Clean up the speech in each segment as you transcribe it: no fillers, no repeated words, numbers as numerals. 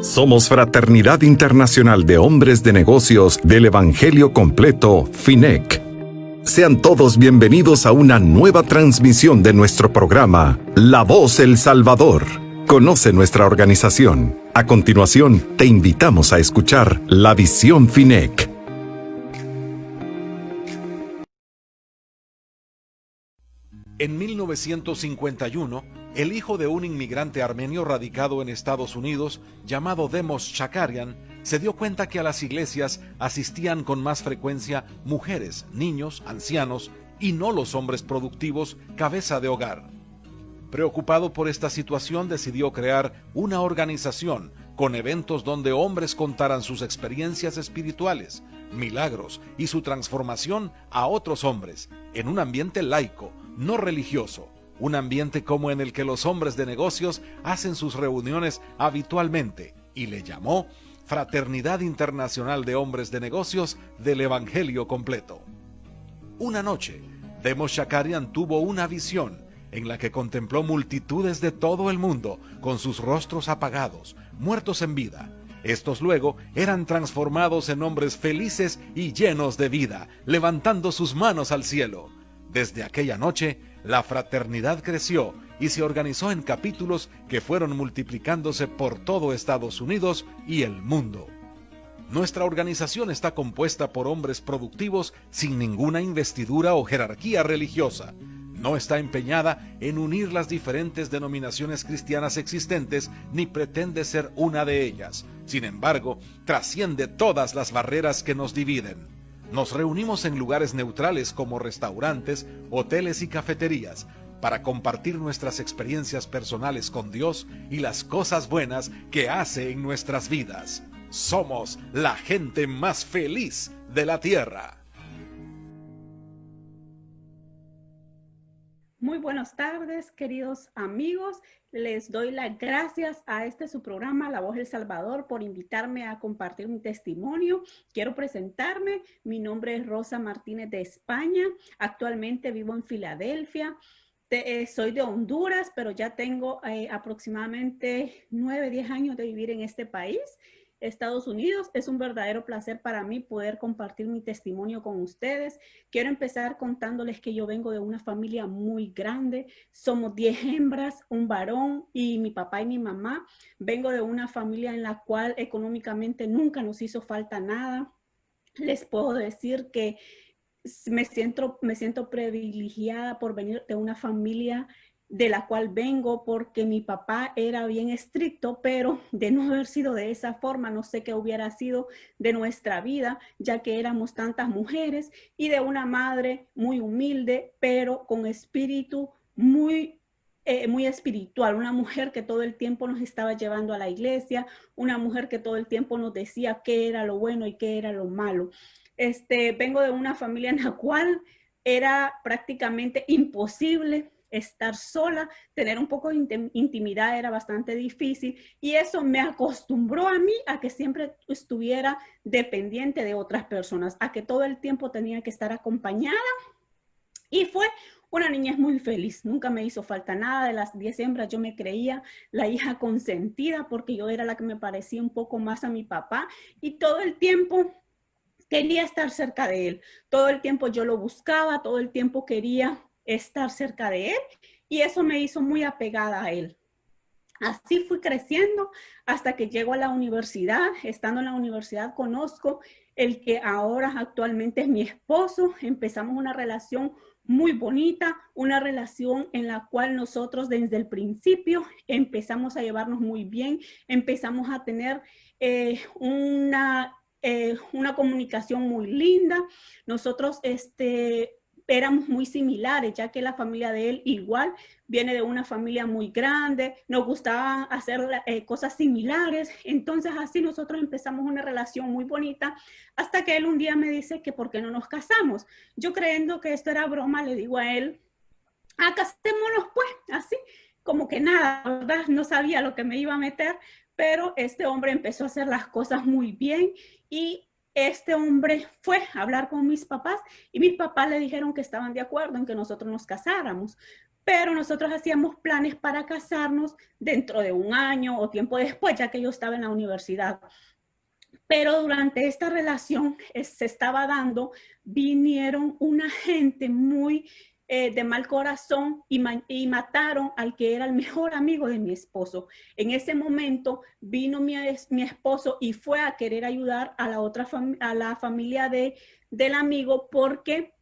Somos Fraternidad Internacional de Hombres de Negocios del Evangelio Completo, FINEC. Sean todos bienvenidos a una nueva transmisión de nuestro programa, La Voz El Salvador. Conoce nuestra organización. A continuación, te invitamos a escuchar La Visión FINEC. En 1951, el hijo de un inmigrante armenio radicado en Estados Unidos, llamado Demos Shakarian, se dio cuenta que a las iglesias asistían con más frecuencia mujeres, niños, ancianos y no los hombres productivos, cabeza de hogar. Preocupado por esta situación, decidió crear una organización con eventos donde hombres contaran sus experiencias espirituales, milagros y su transformación a otros hombres, en un ambiente laico, no religioso, un ambiente como en el que los hombres de negocios hacen sus reuniones habitualmente, y le llamó Fraternidad Internacional de Hombres de Negocios del Evangelio Completo. Una noche, Demos Shakarian tuvo una visión en la que contempló multitudes de todo el mundo con sus rostros apagados, muertos en vida. Estos luego eran transformados en hombres felices y llenos de vida, levantando sus manos al cielo. Desde aquella noche, la fraternidad creció y se organizó en capítulos que fueron multiplicándose por todo Estados Unidos y el mundo. Nuestra organización está compuesta por hombres productivos sin ninguna investidura o jerarquía religiosa. No está empeñada en unir las diferentes denominaciones cristianas existentes ni pretende ser una de ellas. Sin embargo, trasciende todas las barreras que nos dividen. Nos reunimos en lugares neutrales como restaurantes, hoteles y cafeterías para compartir nuestras experiencias personales con Dios y las cosas buenas que hace en nuestras vidas. Somos la gente más feliz de la tierra. Muy buenas tardes, queridos amigos. Les doy las gracias a su programa, La Voz El Salvador, por invitarme a compartir mi testimonio. Quiero presentarme. Mi nombre es Rosa Martínez de España. Actualmente vivo en Filadelfia. Soy de Honduras, pero ya tengo aproximadamente 9, 10 años de vivir en este país, Estados Unidos. Es un verdadero placer para mí poder compartir mi testimonio con ustedes. Quiero empezar contándoles que yo vengo de una familia muy grande. Somos 10 hembras, un varón y mi papá y mi mamá. Vengo de una familia en la cual económicamente nunca nos hizo falta nada. Les puedo decir que me siento privilegiada por venir de una familia de la cual vengo, porque mi papá era bien estricto, pero de no haber sido de esa forma, no sé qué hubiera sido de nuestra vida, ya que éramos tantas mujeres, y de una madre muy humilde, pero con espíritu muy espiritual, una mujer que todo el tiempo nos estaba llevando a la iglesia, una mujer que todo el tiempo nos decía qué era lo bueno y qué era lo malo. Vengo de una familia en la cual era prácticamente imposible estar sola, tener un poco de intimidad era bastante difícil, y eso me acostumbró a mí a que siempre estuviera dependiente de otras personas, a que todo el tiempo tenía que estar acompañada, y fue una niñez muy feliz. Nunca me hizo falta nada. De las 10 hembras yo me creía la hija consentida porque yo era la que me parecía un poco más a mi papá, y todo el tiempo quería estar cerca de él. Todo el tiempo yo lo buscaba, todo el tiempo quería estar cerca de él, y eso me hizo muy apegada a él. Así fui creciendo hasta que llego a la universidad. Estando en la universidad conozco el que ahora actualmente es mi esposo. Empezamos una relación muy bonita, una relación en la cual nosotros desde el principio empezamos a llevarnos muy bien, empezamos a tener una comunicación muy linda. Nosotros éramos muy similares, ya que la familia de él igual viene de una familia muy grande, nos gustaba hacer cosas similares. Entonces así nosotros empezamos una relación muy bonita, hasta que él un día me dice que por qué no nos casamos. Yo, creyendo que esto era broma, le digo a él, casémonos pues, así como que nada, ¿verdad? No sabía lo que me iba a meter, pero este hombre empezó a hacer las cosas muy bien, y este hombre fue a hablar con mis papás, y mis papás le dijeron que estaban de acuerdo en que nosotros nos casáramos. pero nosotros hacíamos planes para casarnos dentro de un año o tiempo después, ya que yo estaba en la universidad. Pero durante esta relación se estaba dando, vinieron una gente muy de mal corazón y mataron al que era el mejor amigo de mi esposo. En ese momento vino mi esposo y fue a querer ayudar a a la familia del amigo, porque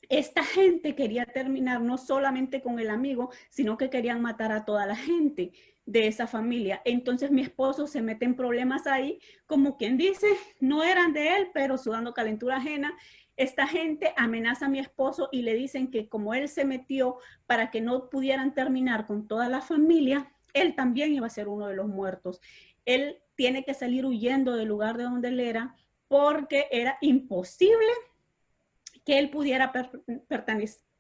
esta gente quería terminar no solamente con el amigo, sino que querían matar a toda la gente de esa familia. Entonces mi esposo se mete en problemas ahí, como quien dice, no eran de él, pero sudando calentura ajena. Esta gente amenaza a mi esposo y le dicen que como él se metió para que no pudieran terminar con toda la familia, él también iba a ser uno de los muertos. Él tiene que salir huyendo del lugar de donde él era, porque era imposible que él pudiera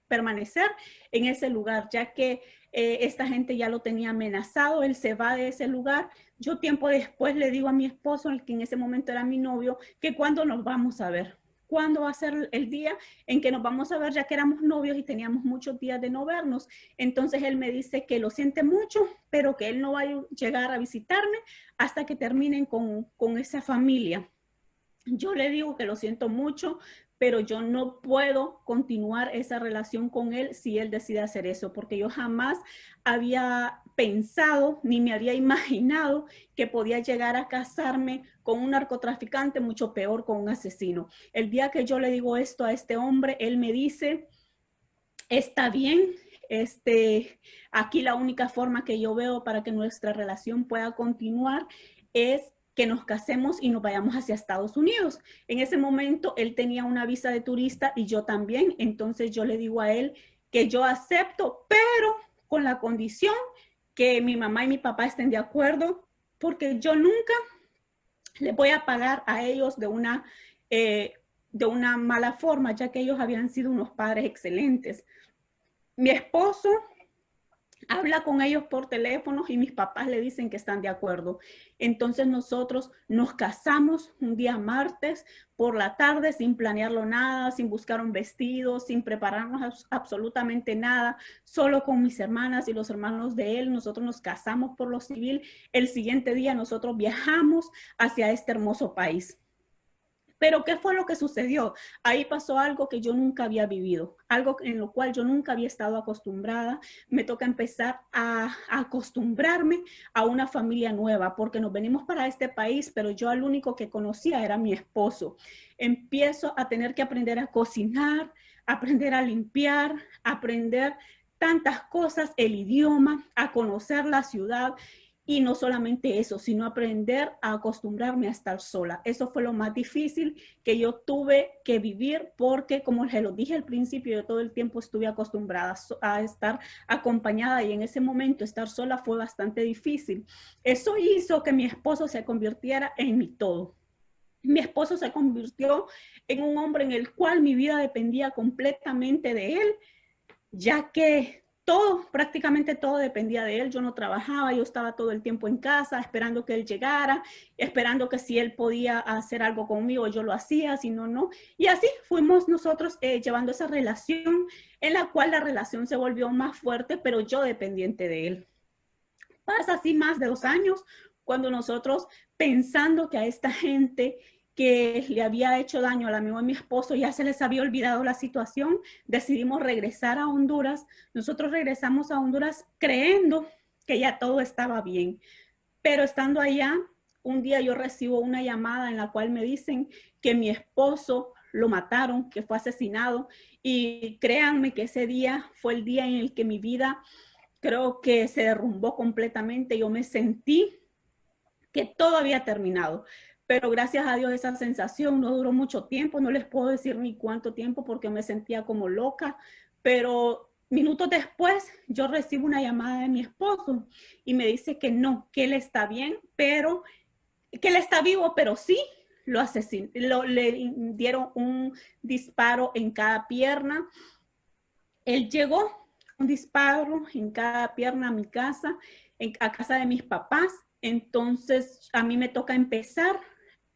permanecer en ese lugar, ya que esta gente ya lo tenía amenazado. Él se va de ese lugar. Yo tiempo después le digo a mi esposo, el que en ese momento era mi novio, que cuándo nos vamos a ver. ¿Cuándo va a ser el día en que nos vamos a ver? Ya que éramos novios y teníamos muchos días de no vernos. Entonces él me dice que lo siente mucho, pero que él no va a llegar a visitarme hasta que terminen con esa familia. Yo le digo que lo siento mucho, pero yo no puedo continuar esa relación con él si él decide hacer eso, porque yo jamás había pensado ni me había imaginado que podía llegar a casarme con un narcotraficante, mucho peor con un asesino. El día que yo le digo esto a este hombre, él me dice, está bien, aquí la única forma que yo veo para que nuestra relación pueda continuar es que nos casemos y nos vayamos hacia Estados Unidos. En ese momento él tenía una visa de turista y yo también, entonces yo le digo a él que yo acepto, pero con la condición que mi mamá y mi papá estén de acuerdo, porque yo nunca les voy a pagar a ellos de una mala forma, ya que ellos habían sido unos padres excelentes. Mi esposo habla con ellos por teléfono y mis papás le dicen que están de acuerdo. Entonces nosotros nos casamos un día martes por la tarde sin planearlo nada, sin buscar un vestido, sin prepararnos absolutamente nada, solo con mis hermanas y los hermanos de él. Nosotros nos casamos por lo civil. El siguiente día nosotros viajamos hacia este hermoso país. Pero ¿qué fue lo que sucedió? Ahí pasó algo que yo nunca había vivido, algo en lo cual yo nunca había estado acostumbrada. Me toca empezar a acostumbrarme a una familia nueva, porque nos venimos para este país, pero yo al único que conocía era mi esposo. Empiezo a tener que aprender a cocinar, aprender a limpiar, aprender tantas cosas, el idioma, a conocer la ciudad. Y no solamente eso, sino aprender a acostumbrarme a estar sola. Eso fue lo más difícil que yo tuve que vivir, porque como se lo dije al principio, yo todo el tiempo estuve acostumbrada a estar acompañada, y en ese momento estar sola fue bastante difícil. Eso hizo que mi esposo se convirtiera en mi todo. Mi esposo se convirtió en un hombre en el cual mi vida dependía completamente de él, ya que prácticamente todo dependía de él. Yo no trabajaba, yo estaba todo el tiempo en casa esperando que él llegara, esperando que si él podía hacer algo conmigo, yo lo hacía, si no, no. Y así fuimos nosotros llevando esa relación, en la cual la relación se volvió más fuerte, pero yo dependiente de él. Pasa así más de 2 años, cuando nosotros, pensando que a esta gente que le había hecho daño al amigo de mi esposo ya se les había olvidado la situación, decidimos regresar a Honduras. Nosotros regresamos a Honduras creyendo que ya todo estaba bien, pero estando allá, un día yo recibo una llamada en la cual me dicen que mi esposo lo mataron, que fue asesinado, y créanme que ese día fue el día en el que mi vida creo que se derrumbó completamente. Yo me sentí que todo había terminado. Pero gracias a Dios esa sensación no duró mucho tiempo, no les puedo decir ni cuánto tiempo porque me sentía como loca, pero minutos después yo recibo una llamada de mi esposo y me dice que no, que él está bien, pero que él está vivo, pero sí lo asesinaron, le dieron un disparo en cada pierna. Él llegó, un disparo en cada pierna a mi casa, a casa de mis papás. Entonces a mí me toca empezar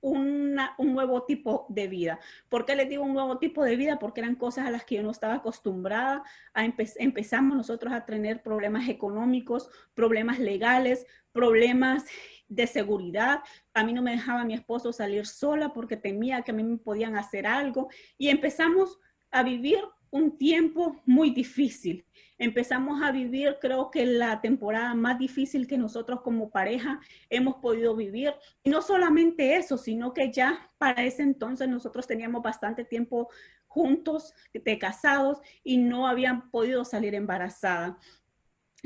un nuevo tipo de vida. ¿Por qué les digo un nuevo tipo de vida? Porque eran cosas a las que yo no estaba acostumbrada. Empezamos nosotros a tener problemas económicos, problemas legales, problemas de seguridad. A mí no me dejaba mi esposo salir sola porque temía que a mí me podían hacer algo. Y empezamos a vivir un tiempo muy difícil. Empezamos a vivir, creo que la temporada más difícil que nosotros como pareja hemos podido vivir. Y no solamente eso, sino que ya para ese entonces nosotros teníamos bastante tiempo juntos, de casados, y no habían podido salir embarazada.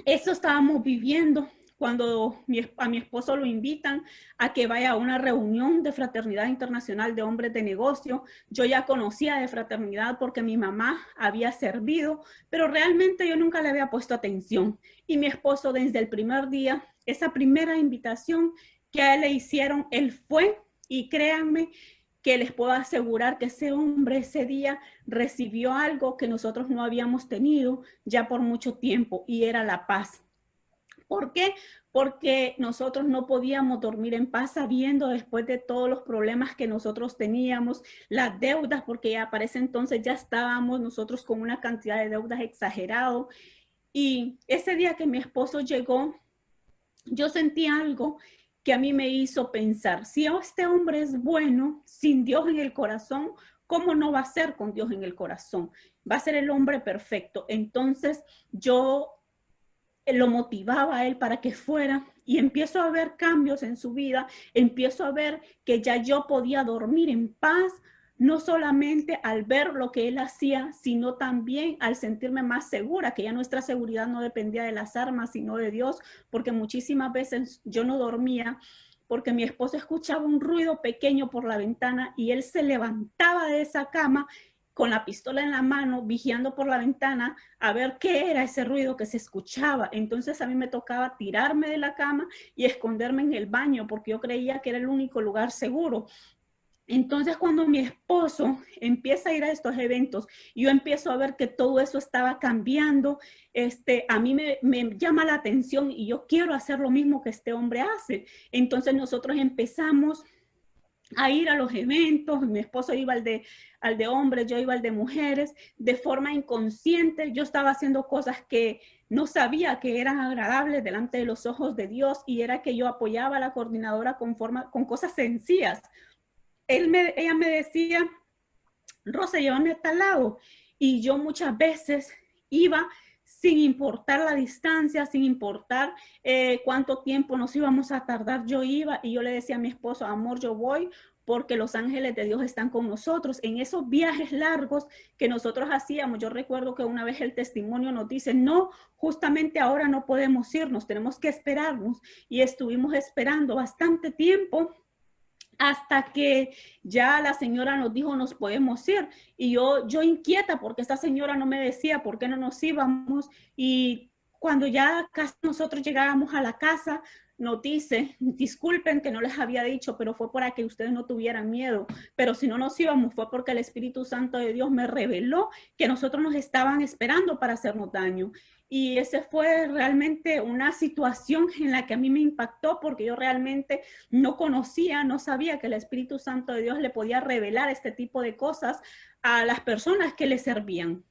Eso estábamos viviendo cuando a mi esposo lo invitan a que vaya a una reunión de Fraternidad Internacional de Hombres de Negocio. Yo ya conocía de fraternidad porque mi mamá había servido, pero realmente yo nunca le había puesto atención. Y mi esposo desde el primer día, esa primera invitación que a él le hicieron, él fue, y créanme que les puedo asegurar que ese hombre ese día recibió algo que nosotros no habíamos tenido ya por mucho tiempo, y era la paz. ¿Por qué? Porque nosotros no podíamos dormir en paz sabiendo, después de todos los problemas que nosotros teníamos, las deudas, porque ya para ese entonces ya estábamos nosotros con una cantidad de deudas exagerado. Y ese día que mi esposo llegó, yo sentí algo que a mí me hizo pensar, si este hombre es bueno, sin Dios en el corazón, ¿cómo no va a ser con Dios en el corazón? Va a ser el hombre perfecto. Entonces yo lo motivaba a él para que fuera, y empiezo a ver cambios en su vida, empiezo a ver que ya yo podía dormir en paz, no solamente al ver lo que él hacía, sino también al sentirme más segura, que ya nuestra seguridad no dependía de las armas, sino de Dios, porque muchísimas veces yo no dormía porque mi esposo escuchaba un ruido pequeño por la ventana y él se levantaba de esa cama con la pistola en la mano, vigiando por la ventana a ver qué era ese ruido que se escuchaba. Entonces a mí me tocaba tirarme de la cama y esconderme en el baño porque yo creía que era el único lugar seguro. Entonces, cuando mi esposo empieza a ir a estos eventos, yo empiezo a ver que todo eso estaba cambiando. A mí me llama la atención y yo quiero hacer lo mismo que este hombre hace. Entonces, nosotros empezamos a ir a los eventos. Mi esposo iba al de hombres, yo iba al de mujeres, de forma inconsciente. Yo estaba haciendo cosas que no sabía que eran agradables delante de los ojos de Dios, y era que yo apoyaba a la coordinadora con cosas sencillas. Ella me decía, Rosa, llévame a tal lado. Y yo muchas veces iba sin importar la distancia, sin importar cuánto tiempo nos íbamos a tardar. Yo iba y yo le decía a mi esposo, amor, yo voy porque los ángeles de Dios están con nosotros. En esos viajes largos que nosotros hacíamos, yo recuerdo que una vez el testimonio nos dice, no, justamente ahora no podemos irnos, tenemos que esperarnos. Y estuvimos esperando bastante tiempo, hasta que ya la señora nos dijo, nos podemos ir. Y yo inquieta porque esta señora no me decía por qué no nos íbamos. Y cuando ya casi nosotros llegábamos a la casa, nos dice, disculpen que no les había dicho, pero fue para que ustedes no tuvieran miedo. Pero si no nos íbamos fue porque el Espíritu Santo de Dios me reveló que nosotros nos estaban esperando para hacernos daño. Y esa fue realmente una situación en la que a mí me impactó, porque yo realmente no conocía, no sabía que el Espíritu Santo de Dios le podía revelar este tipo de cosas a las personas que le servían.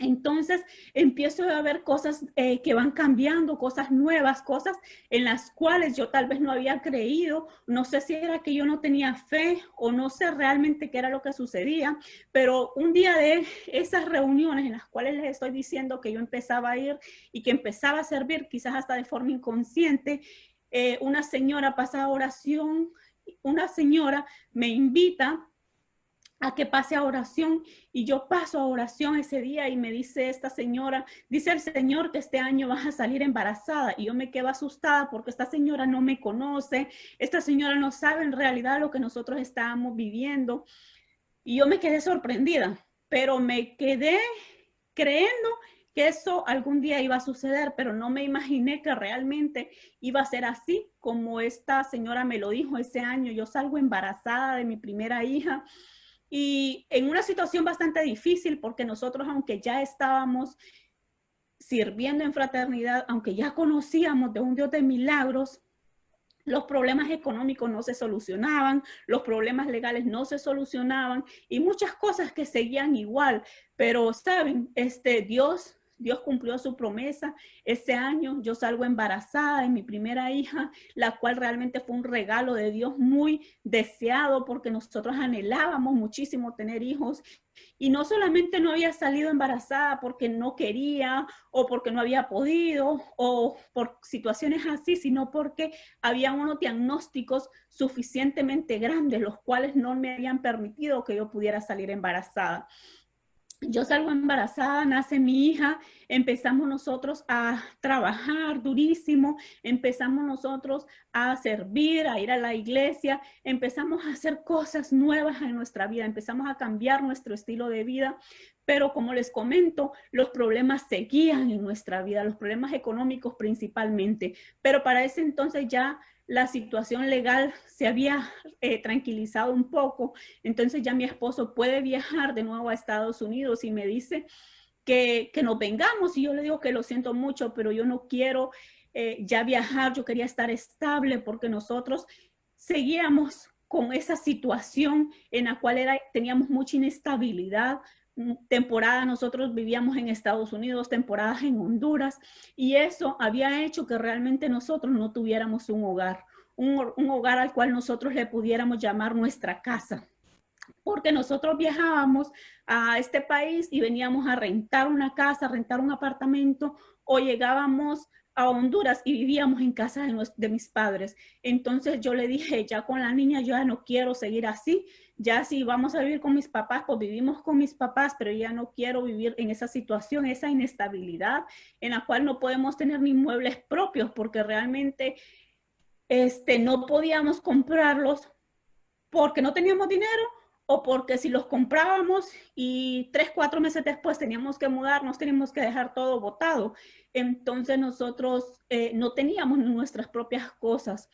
Entonces empiezo a ver cosas que van cambiando, cosas nuevas, cosas en las cuales yo tal vez no había creído. No sé si era que yo no tenía fe o no sé realmente qué era lo que sucedía, pero un día de esas reuniones en las cuales les estoy diciendo que yo empezaba a ir y que empezaba a servir, quizás hasta de forma inconsciente, una señora pasa a oración, una señora me invita a que pase a oración, y yo paso a oración ese día y me dice esta señora, dice el Señor que este año vas a salir embarazada, y yo me quedo asustada porque esta señora no me conoce, esta señora no sabe en realidad lo que nosotros estábamos viviendo, y yo me quedé sorprendida, pero me quedé creyendo que eso algún día iba a suceder, pero no me imaginé que realmente iba a ser así como esta señora me lo dijo ese año. Yo salgo embarazada de mi primera hija, y en una situación bastante difícil, porque nosotros, aunque ya estábamos sirviendo en fraternidad, aunque ya conocíamos de un Dios de milagros, Los problemas económicos no se solucionaban, los problemas legales no se solucionaban y muchas cosas que seguían igual. Pero, ¿saben? Dios cumplió su promesa. Ese año yo salgo embarazada de mi primera hija, la cual realmente fue un regalo de Dios muy deseado porque nosotros anhelábamos muchísimo tener hijos. Y no solamente no había salido embarazada porque no quería o porque no había podido o por situaciones así, sino porque había unos diagnósticos suficientemente grandes, los cuales no me habían permitido que yo pudiera salir embarazada. Yo salgo embarazada, nace mi hija, empezamos nosotros a trabajar durísimo, empezamos nosotros a servir, a ir a la iglesia, empezamos a hacer cosas nuevas en nuestra vida, empezamos a cambiar nuestro estilo de vida, pero como les comento, los problemas seguían en nuestra vida, los problemas económicos principalmente, pero para ese entonces ya la situación legal se había tranquilizado un poco, entonces ya mi esposo puede viajar de nuevo a Estados Unidos y me dice que nos vengamos y yo le digo que lo siento mucho, pero yo no quiero ya viajar, yo quería estar estable porque nosotros seguíamos con esa situación en la cual teníamos mucha inestabilidad. Temporada nosotros vivíamos en Estados Unidos, temporadas en Honduras, y eso había hecho que realmente nosotros no tuviéramos un hogar, un hogar al cual nosotros le pudiéramos llamar nuestra casa, porque nosotros viajábamos a este país y veníamos a rentar una casa, a rentar un apartamento, o llegábamos a Honduras y vivíamos en casa de mis padres. Entonces yo le dije, ya con la niña yo ya no quiero seguir así, ya si vamos a vivir con mis papás, pues vivimos con mis papás, pero ya no quiero vivir en esa situación, esa inestabilidad en la cual no podemos tener ni muebles propios, porque realmente no podíamos comprarlos porque no teníamos dinero o porque si los comprábamos y 3, 4 meses después teníamos que mudarnos, teníamos que dejar todo botado. Entonces nosotros no teníamos nuestras propias cosas.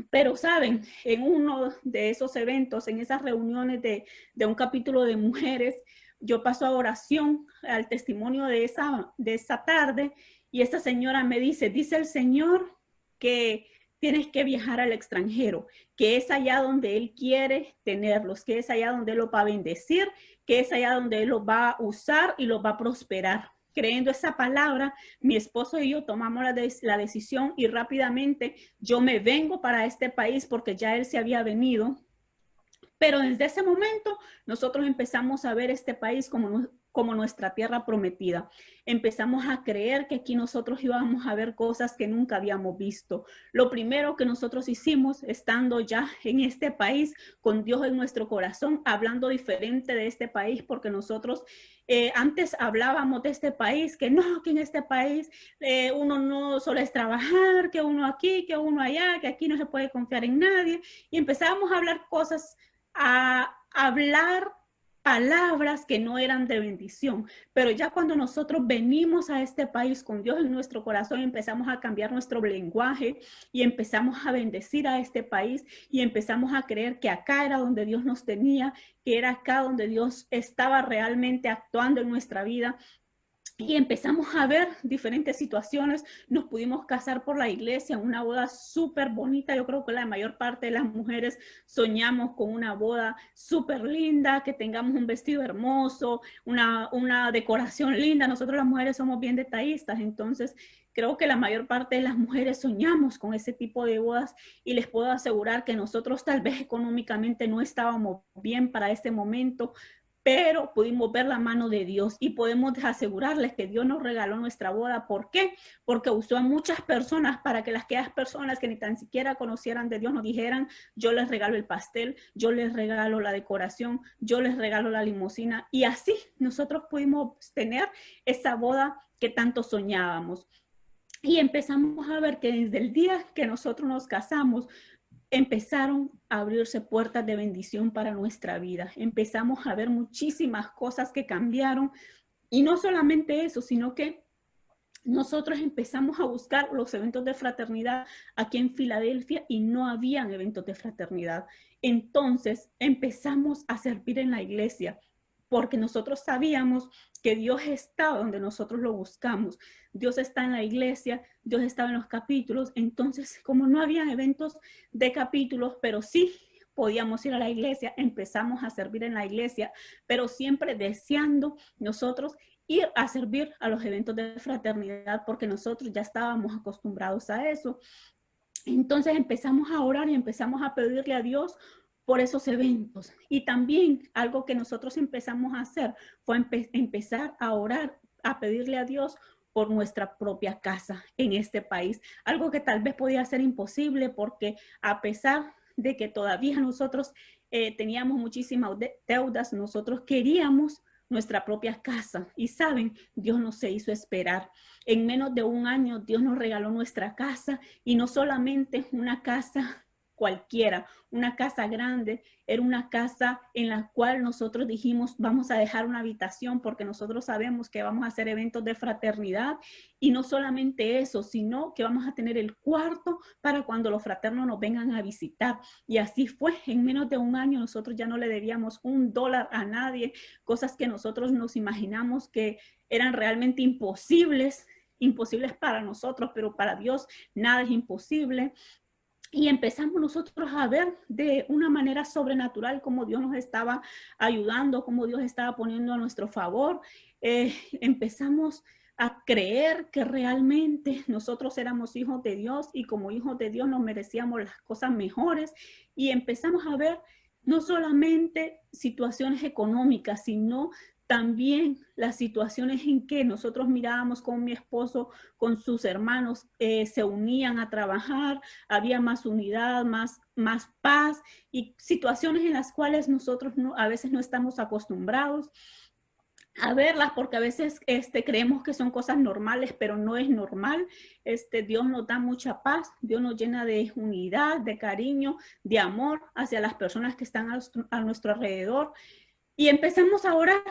Pero, ¿saben? En uno de esos eventos, en esas reuniones de un capítulo de mujeres, yo paso a oración al testimonio de esa tarde y esta señora me dice el Señor que tienes que viajar al extranjero, que es allá donde Él quiere tenerlos, que es allá donde Él los va a bendecir, que es allá donde Él los va a usar y los va a prosperar. Creyendo esa palabra, mi esposo y yo tomamos la decisión y rápidamente yo me vengo para este país porque ya él se había venido. Pero desde ese momento nosotros empezamos a ver este país como nuestra tierra prometida. Empezamos a creer que aquí nosotros íbamos a ver cosas que nunca habíamos visto. Lo primero que nosotros hicimos estando ya en este país, con Dios en nuestro corazón, hablando diferente de este país, porque nosotros antes hablábamos de este país, que no, que en este país uno no solo es trabajar, que uno aquí, que uno allá, que aquí no se puede confiar en nadie. Y empezábamos a hablar cosas, a hablar palabras que no eran de bendición, pero ya cuando nosotros venimos a este país con Dios en nuestro corazón, empezamos a cambiar nuestro lenguaje y empezamos a bendecir a este país y empezamos a creer que acá era donde Dios nos tenía, que era acá donde Dios estaba realmente actuando en nuestra vida. Y empezamos a ver diferentes situaciones, nos pudimos casar por la iglesia, una boda súper bonita. Yo creo que la mayor parte de las mujeres soñamos con una boda súper linda, que tengamos un vestido hermoso, una decoración linda. Nosotros las mujeres somos bien detallistas, entonces creo que la mayor parte de las mujeres soñamos con ese tipo de bodas y les puedo asegurar que nosotros tal vez económicamente no estábamos bien para ese momento, pero pudimos ver la mano de Dios y podemos asegurarles que Dios nos regaló nuestra boda. ¿Por qué? Porque usó a muchas personas para que aquellas personas que ni tan siquiera conocieran de Dios nos dijeran, yo les regalo el pastel, yo les regalo la decoración, yo les regalo la limusina, y así nosotros pudimos tener esa boda que tanto soñábamos. Y empezamos a ver que desde el día que nosotros nos casamos, empezaron a abrirse puertas de bendición para nuestra vida. Empezamos a ver muchísimas cosas que cambiaron. Y no solamente eso, sino que nosotros empezamos a buscar los eventos de fraternidad aquí en Filadelfia y no habían eventos de fraternidad. Entonces empezamos a servir en la iglesia. porque nosotros sabíamos que Dios está donde nosotros lo buscamos. Dios está en la iglesia, Dios estaba en los capítulos. Entonces, como no había eventos de capítulos, pero sí podíamos ir a la iglesia, empezamos a servir en la iglesia, pero siempre deseando nosotros ir a servir a los eventos de fraternidad, porque nosotros ya estábamos acostumbrados a eso. Entonces empezamos a orar y empezamos a pedirle a Dios por esos eventos. Y también algo que nosotros empezamos a hacer fue empezar a orar, a pedirle a Dios por nuestra propia casa en este país. Algo que tal vez podía ser imposible, porque a pesar de que todavía nosotros teníamos muchísimas deudas, nosotros queríamos nuestra propia casa. Y saben, Dios nos se hizo esperar. En menos de un año, Dios nos regaló nuestra casa, y no solamente una casa cualquiera, una casa grande, era una casa en la cual nosotros dijimos, vamos a dejar una habitación porque nosotros sabemos que vamos a hacer eventos de fraternidad, y no solamente eso, sino que vamos a tener el cuarto para cuando los fraternos nos vengan a visitar. Y así fue, en menos de un año nosotros ya no le debíamos $1 a nadie, cosas que nosotros nos imaginamos que eran realmente imposibles para nosotros, pero para Dios nada es imposible. Y empezamos nosotros a ver de una manera sobrenatural cómo Dios nos estaba ayudando, cómo Dios estaba poniendo a nuestro favor. Empezamos a creer que realmente nosotros éramos hijos de Dios, y como hijos de Dios nos merecíamos las cosas mejores. Y empezamos a ver no solamente situaciones económicas, sino también las situaciones en que nosotros mirábamos con mi esposo, con sus hermanos, se unían a trabajar, había más unidad, más paz, y situaciones en las cuales nosotros a veces no estamos acostumbrados a verlas, porque a veces creemos que son cosas normales, pero no es normal. Dios nos da mucha paz, Dios nos llena de unidad, de cariño, de amor hacia las personas que están a nuestro alrededor. Y empezamos a orar,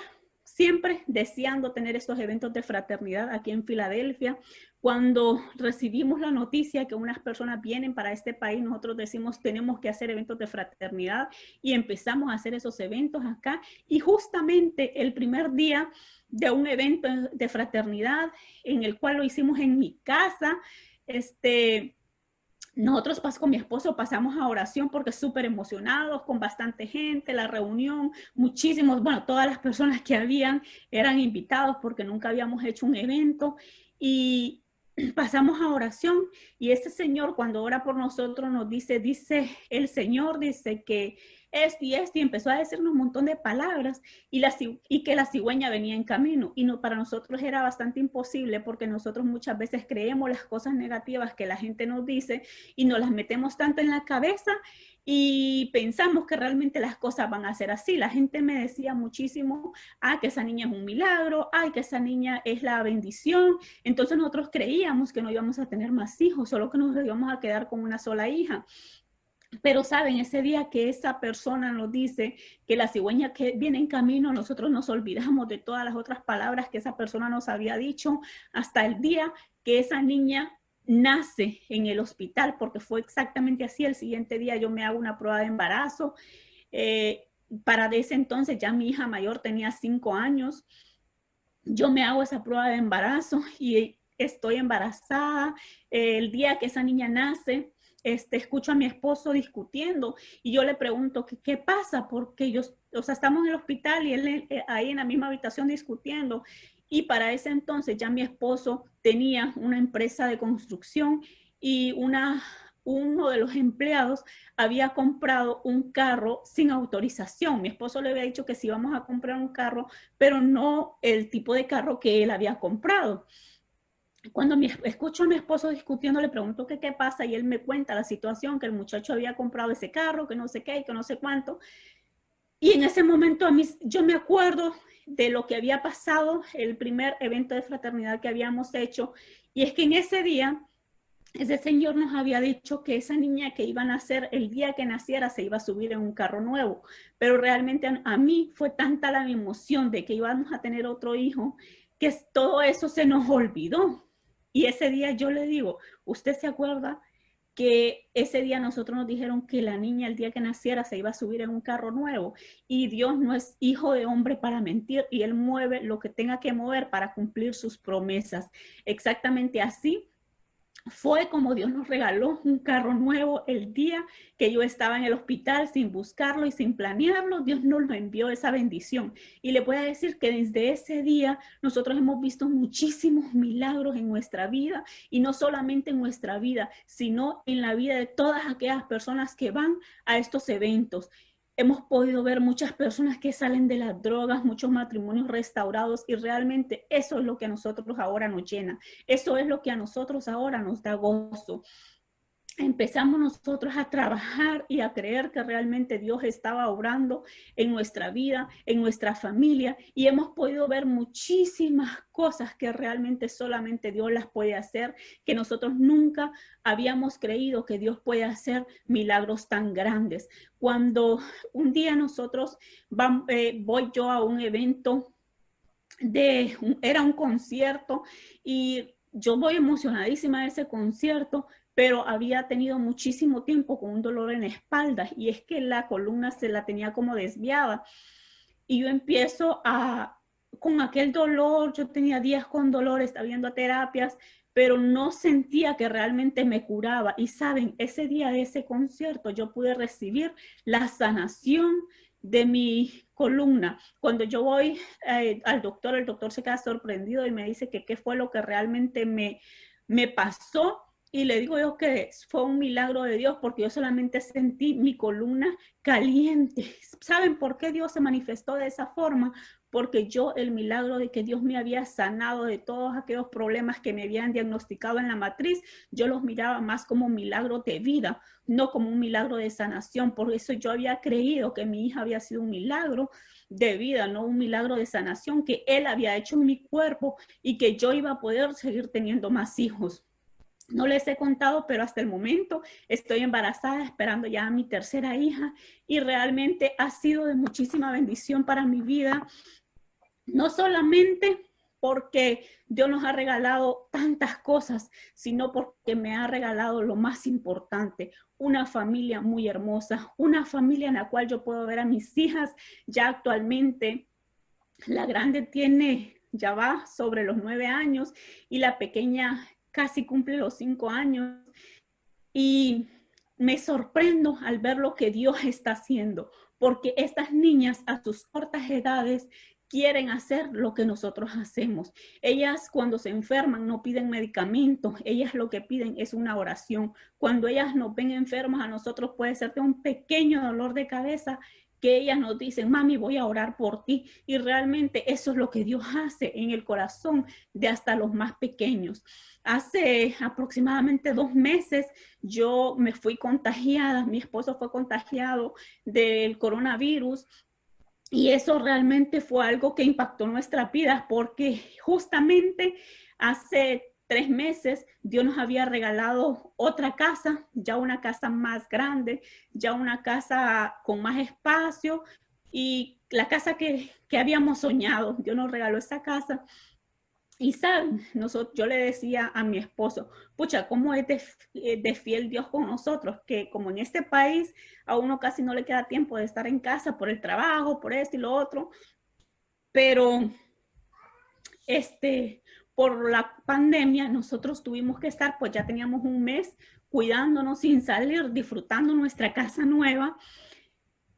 siempre deseando tener estos eventos de fraternidad aquí en Filadelfia. Cuando recibimos la noticia que unas personas vienen para este país, nosotros decimos, tenemos que hacer eventos de fraternidad, y empezamos a hacer esos eventos acá. Y justamente el primer día de un evento de fraternidad, en el cual lo hicimos en mi casa, nosotros con mi esposo pasamos a oración, porque súper emocionados, con bastante gente, la reunión, muchísimos, bueno, todas las personas que habían eran invitados, porque nunca habíamos hecho un evento, y pasamos a oración. Y ese señor, cuando ora por nosotros, nos dice el Señor, dice que y empezó a decirnos un montón de palabras, y que la cigüeña venía en camino. Y para nosotros era bastante imposible, porque nosotros muchas veces creemos las cosas negativas que la gente nos dice, y nos las metemos tanto en la cabeza, y pensamos que realmente las cosas van a ser así. La gente me decía muchísimo, que esa niña es un milagro, que esa niña es la bendición. Entonces nosotros creíamos que no íbamos a tener más hijos, solo que nos íbamos a quedar con una sola hija. Pero saben, ese día que esa persona nos dice que la cigüeña que viene en camino, nosotros nos olvidamos de todas las otras palabras que esa persona nos había dicho, hasta el día que esa niña nace en el hospital, porque fue exactamente así. El siguiente día yo me hago una prueba de embarazo. Para ese entonces ya mi hija mayor tenía 5 años. Yo me hago esa prueba de embarazo y estoy embarazada. El día que esa niña nace, escucho a mi esposo discutiendo, y yo le pregunto ¿qué pasa? Porque estamos en el hospital y él ahí en la misma habitación discutiendo. Y para ese entonces ya mi esposo tenía una empresa de construcción, y uno de los empleados había comprado un carro sin autorización. Mi esposo le había dicho que sí íbamos a comprar un carro, pero no el tipo de carro que él había comprado. Cuando escucho a mi esposo discutiendo, le pregunto qué pasa, y él me cuenta la situación, que el muchacho había comprado ese carro, que no sé qué, que no sé cuánto. Y en ese momento yo me acuerdo de lo que había pasado, el primer evento de fraternidad que habíamos hecho, y es que en ese día, ese señor nos había dicho que esa niña que iba a nacer, el día que naciera, se iba a subir en un carro nuevo. Pero realmente a mí fue tanta la emoción de que íbamos a tener otro hijo, que todo eso se nos olvidó. Y ese día yo le digo, ¿usted se acuerda que ese día nosotros nos dijeron que la niña el día que naciera se iba a subir en un carro nuevo y Dios no es hijo de hombre para mentir y Él mueve lo que tenga que mover para cumplir sus promesas. Exactamente así fue como Dios nos regaló un carro nuevo el día que yo estaba en el hospital sin buscarlo y sin planearlo. Dios nos lo envió esa bendición. Y le voy a decir que desde ese día nosotros hemos visto muchísimos milagros en nuestra vida y no solamente en nuestra vida, sino en la vida de todas aquellas personas que van a estos eventos. Hemos podido ver muchas personas que salen de las drogas, muchos matrimonios restaurados y realmente eso es lo que a nosotros ahora nos llena. Eso es lo que a nosotros ahora nos da gozo. Empezamos nosotros a trabajar y a creer que realmente Dios estaba obrando en nuestra vida, en nuestra familia, y hemos podido ver muchísimas cosas que realmente solamente Dios las puede hacer, que nosotros nunca habíamos creído que Dios puede hacer milagros tan grandes. Cuando un día nosotros voy yo a un evento era un concierto y yo voy emocionadísima de ese concierto, pero había tenido muchísimo tiempo con un dolor en la espalda y es que la columna se la tenía como desviada y yo empiezo con aquel dolor, yo tenía días con dolor, estaba viendo a terapias, pero no sentía que realmente me curaba. Y saben, ese día de ese concierto yo pude recibir la sanación de mi columna. Cuando yo voy al doctor, el doctor se queda sorprendido y me dice que qué fue lo que realmente me pasó. Y le digo yo que fue un milagro de Dios porque yo solamente sentí mi columna caliente. ¿Saben por qué Dios se manifestó de esa forma? Porque yo el milagro de que Dios me había sanado de todos aquellos problemas que me habían diagnosticado en la matriz, yo los miraba más como un milagro de vida, no como un milagro de sanación. Por eso yo había creído que mi hija había sido un milagro de vida, no un milagro de sanación que Él había hecho en mi cuerpo y que yo iba a poder seguir teniendo más hijos. No les he contado, pero hasta el momento estoy embarazada, esperando ya a mi tercera hija y realmente ha sido de muchísima bendición para mi vida. No solamente porque Dios nos ha regalado tantas cosas, sino porque me ha regalado lo más importante, una familia muy hermosa, una familia en la cual yo puedo ver a mis hijas ya actualmente. La grande ya va sobre los 9 años y la pequeña casi cumple los 5 años. Y me sorprendo al ver lo que Dios está haciendo, porque estas niñas a sus cortas edades quieren hacer lo que nosotros hacemos. Ellas cuando se enferman no piden medicamentos, ellas lo que piden es una oración. Cuando ellas nos ven enfermas, a nosotros puede ser de un pequeño dolor de cabeza, que ellas nos dicen, mami, voy a orar por ti. Y realmente eso es lo que Dios hace en el corazón de hasta los más pequeños. Hace aproximadamente 2 meses yo me fui contagiada, mi esposo fue contagiado del coronavirus y eso realmente fue algo que impactó nuestras vidas porque justamente hace 3 meses Dios nos había regalado otra casa, ya una casa más grande, ya una casa con más espacio y la casa que habíamos soñado. Dios nos regaló esa casa. Y saben, yo le decía a mi esposo, pucha, ¿cómo es de fiel Dios con nosotros? Que como en este país a uno casi no le queda tiempo de estar en casa por el trabajo, por esto y lo otro, pero por la pandemia nosotros tuvimos que estar, pues ya teníamos un mes cuidándonos sin salir, disfrutando nuestra casa nueva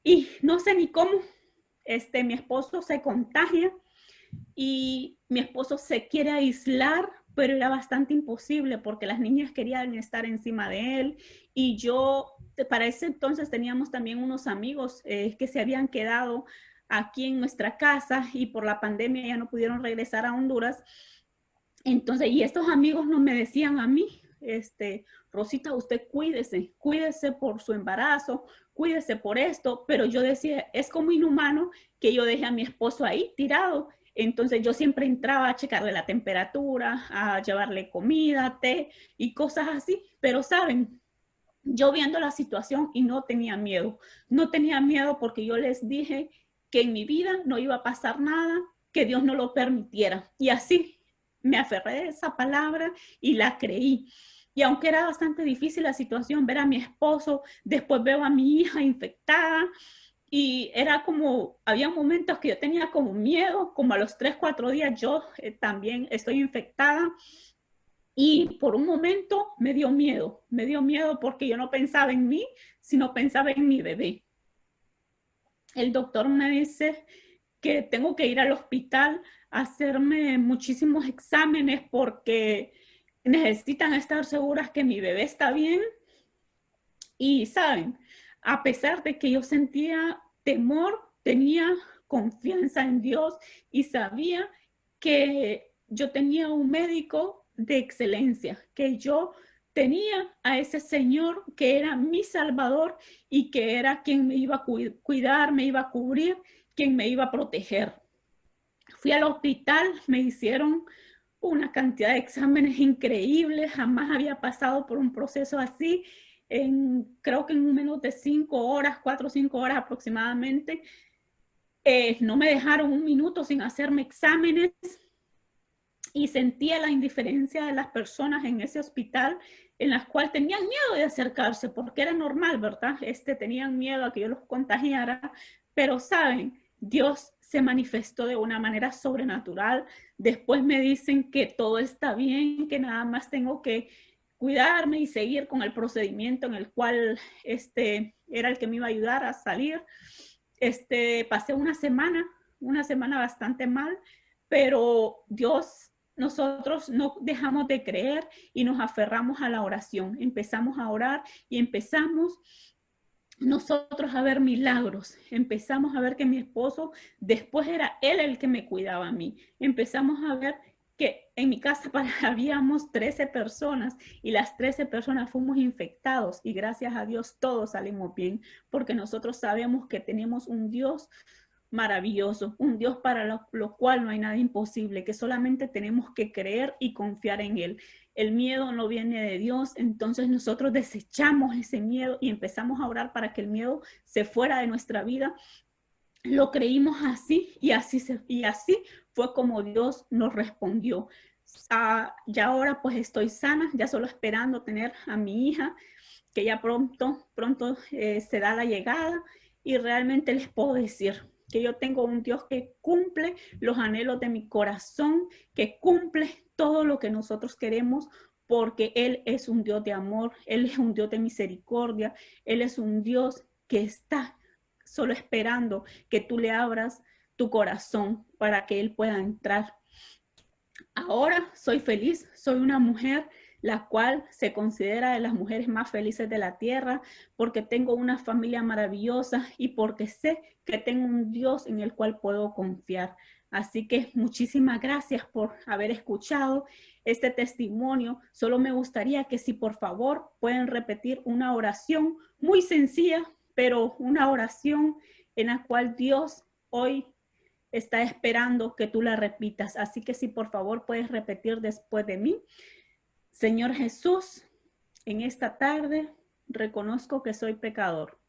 y no sé ni cómo, mi esposo se contagia y mi esposo se quiere aislar, pero era bastante imposible porque las niñas querían estar encima de él y yo para ese entonces teníamos también unos amigos que se habían quedado aquí en nuestra casa y por la pandemia ya no pudieron regresar a Honduras. Entonces, y estos amigos no me decían a mí, Rosita, usted cuídese por su embarazo, cuídese por esto, pero yo decía, es como inhumano que yo deje a mi esposo ahí tirado. Entonces yo siempre entraba a checarle la temperatura, a llevarle comida, té y cosas así, pero saben, yo viendo la situación y no tenía miedo porque yo les dije que en mi vida no iba a pasar nada, que Dios no lo permitiera y así me aferré a esa palabra y la creí. Y aunque era bastante difícil la situación, ver a mi esposo, después veo a mi hija infectada, y era como, había momentos que yo tenía como miedo, como a los 3, 4 días yo también estoy infectada. Y por un momento me dio miedo porque yo no pensaba en mí, sino pensaba en mi bebé. El doctor me dice que tengo que ir al hospital a hacerme muchísimos exámenes porque necesitan estar seguras que mi bebé está bien. Y saben, a pesar de que yo sentía temor, tenía confianza en Dios y sabía que yo tenía un médico de excelencia, que yo tenía a ese Señor que era mi Salvador y que era quien me iba a cuidar, me iba a cubrir, quien me iba a proteger. Fui al hospital, me hicieron una cantidad de exámenes increíbles, jamás había pasado por un proceso así, creo que en menos de 5 horas, 4 o 5 horas aproximadamente. No me dejaron un minuto sin hacerme exámenes y sentía la indiferencia de las personas en ese hospital, en las cuales tenían miedo de acercarse, porque era normal, ¿verdad? Tenían miedo a que yo los contagiara, pero saben, Dios se manifestó de una manera sobrenatural. Después me dicen que todo está bien, que nada más tengo que cuidarme y seguir con el procedimiento en el cual era el que me iba a ayudar a salir. Pasé una semana bastante mal, pero nosotros no dejamos de creer y nos aferramos a la oración. Empezamos a orar y empezamos nosotros a ver milagros. Empezamos a ver que mi esposo, después era él el que me cuidaba a mí. Empezamos a ver que en mi casa habíamos 13 personas y las 13 personas fuimos infectados y gracias a Dios todos salimos bien, porque nosotros sabemos que tenemos un Dios maravilloso, un Dios para lo cual no hay nada imposible, que solamente tenemos que creer y confiar en Él. El miedo no viene de Dios, entonces nosotros desechamos ese miedo y empezamos a orar para que el miedo se fuera de nuestra vida. Lo creímos así y así fue como Dios nos respondió. Ya ahora pues estoy sana, ya solo esperando tener a mi hija, que ya pronto se da la llegada, y realmente les puedo decir que yo tengo un Dios que cumple los anhelos de mi corazón, que cumple todo lo que nosotros queremos, porque Él es un Dios de amor, Él es un Dios de misericordia, Él es un Dios que está solo esperando que tú le abras tu corazón para que Él pueda entrar. Ahora soy feliz, soy una mujer la cual se considera de las mujeres más felices de la tierra, porque tengo una familia maravillosa y porque sé que tengo un Dios en el cual puedo confiar. Así que muchísimas gracias por haber escuchado este testimonio. Solo me gustaría que si por favor pueden repetir una oración muy sencilla, pero una oración en la cual Dios hoy está esperando que tú la repitas. Así que si por favor puedes repetir después de mí. Señor Jesús, en esta tarde reconozco que soy pecador.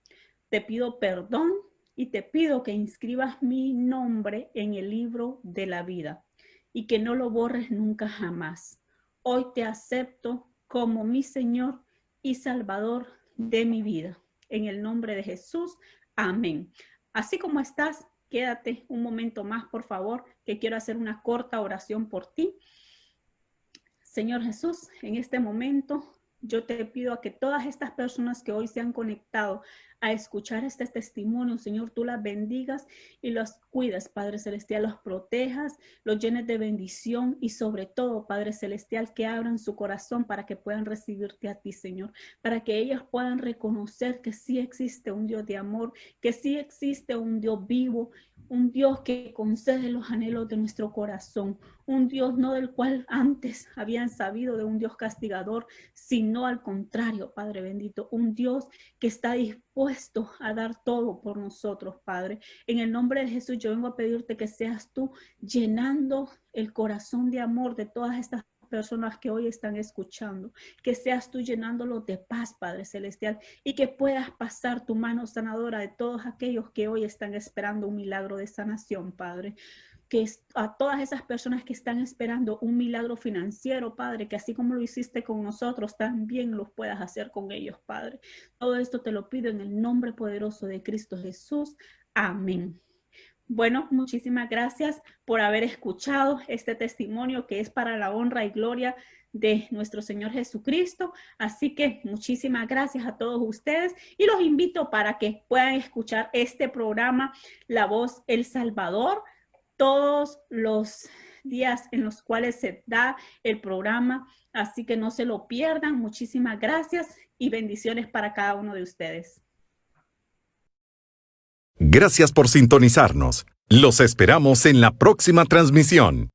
Te pido perdón y te pido que inscribas mi nombre en el libro de la vida y que no lo borres nunca jamás. Hoy te acepto como mi Señor y Salvador de mi vida. En el nombre de Jesús, amén. Así como estás, quédate un momento más, por favor, que quiero hacer una corta oración por ti. Señor Jesús, en este momento yo te pido a que todas estas personas que hoy se han conectado a escuchar este testimonio, Señor, tú las bendigas y los cuidas, Padre Celestial, los protejas, los llenes de bendición y sobre todo, Padre Celestial, que abran su corazón para que puedan recibirte a ti, Señor, para que ellos puedan reconocer que sí existe un Dios de amor, que sí existe un Dios vivo, un Dios que concede los anhelos de nuestro corazón, un Dios no del cual antes habían sabido de un Dios castigador, sino al contrario, Padre bendito, un Dios que está dispuesto a dar todo por nosotros, Padre. En el nombre de Jesús yo vengo a pedirte que seas tú llenando el corazón de amor de todas estas personas que hoy están escuchando, que seas tú llenándolo de paz, Padre Celestial, y que puedas pasar tu mano sanadora de todos aquellos que hoy están esperando un milagro de sanación, Padre. a todas esas personas que están esperando un milagro financiero, Padre, que así como lo hiciste con nosotros, también los puedas hacer con ellos, Padre. Todo esto te lo pido en el nombre poderoso de Cristo Jesús. Amén. Bueno, muchísimas gracias por haber escuchado este testimonio que es para la honra y gloria de nuestro Señor Jesucristo. Así que muchísimas gracias a todos ustedes y los invito para que puedan escuchar este programa La Voz El Salvador todos los días en los cuales se da el programa. Así que no se lo pierdan. Muchísimas gracias y bendiciones para cada uno de ustedes. Gracias por sintonizarnos. Los esperamos en la próxima transmisión.